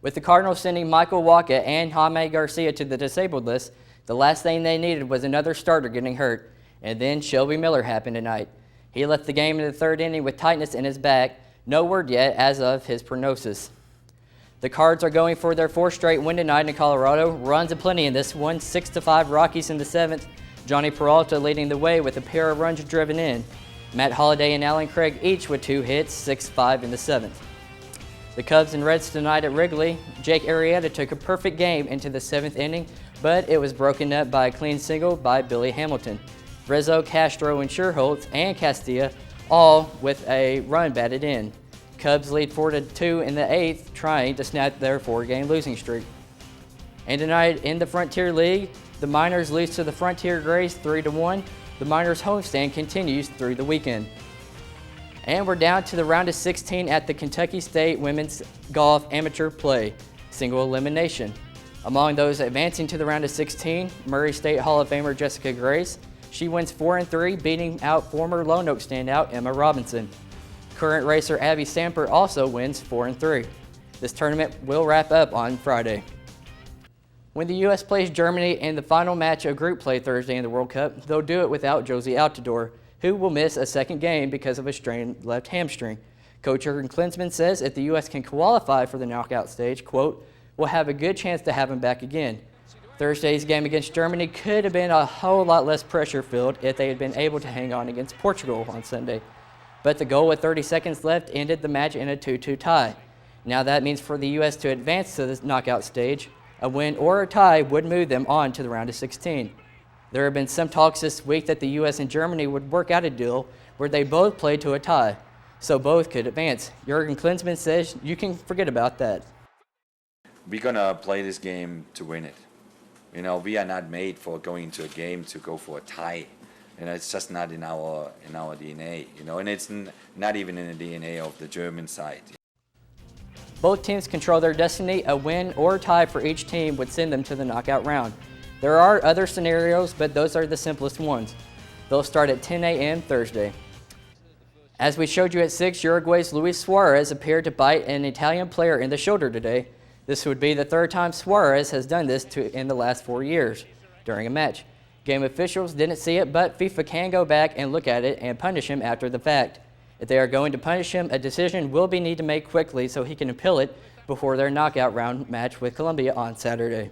With the Cardinals sending Michael Waka and Jaime Garcia to the disabled list, the last thing they needed was another starter getting hurt. And then Shelby Miller happened tonight. He left the game in the third inning with tightness in his back. No word yet as of his prognosis. The Cards are going for their fourth straight win tonight in Colorado. Runs aplenty in this one, 6-5 Rockies in the seventh. Johnny Peralta leading the way with a pair of runs driven in. Matt Holliday and Alan Craig each with 2 hits, 6-5 in the seventh. The Cubs and Reds tonight at Wrigley. Jake Arrieta took a perfect game into the seventh inning, but it was broken up by a clean single by Billy Hamilton. Rizzo, Castro, and Sherholtz and Castilla all with a run batted in. Cubs lead 4-2 in the eighth, trying to snap their 4-game losing streak. And tonight in the Frontier League, the Miners lose to the Frontier Grays 3-1. The Miners homestand continues through the weekend. And we're down to the round of 16 at the Kentucky State Women's Golf Amateur Play, single elimination. Among those advancing to the round of 16, Murray State Hall of Famer Jessica Grace. She wins 4-3, beating out former Lone Oak standout Emma Robinson. Current racer Abby Samper also wins 4-3. This tournament will wrap up on Friday. When the U.S. plays Germany in the final match of group play Thursday in the World Cup, they'll do it without Josie Altidore, who will miss a second game because of a strained left hamstring. Coach Jurgen Klinsmann says if the U.S. can qualify for the knockout stage, quote, we'll have a good chance to have him back again. Thursday's game against Germany could have been a whole lot less pressure-filled if they had been able to hang on against Portugal on Sunday. But the goal with 30 seconds left ended the match in a 2-2 tie. Now that means for the U.S. to advance to the knockout stage, a win or a tie would move them on to the round of 16. There have been some talks this week that the U.S. and Germany would work out a deal where they both play to a tie, so both could advance. Jurgen Klinsmann says you can forget about that. We're going to play this game to win it. You know, we are not made for going into a game to go for a tie. You know, it's just not in our DNA, you know, and it's not even in the DNA of the German side. Both teams control their destiny. A win or tie for each team would send them to the knockout round. There are other scenarios, but those are the simplest ones. They'll start at 10 a.m. Thursday. As we showed you at 6, Uruguay's Luis Suarez appeared to bite an Italian player in the shoulder today. This would be the third time Suarez has done this in the last 4 years during a match. Game officials didn't see it, but FIFA can go back and look at it and punish him after the fact. If they are going to punish him, a decision will be need to make quickly so he can appeal it before their knockout round match with Colombia on Saturday.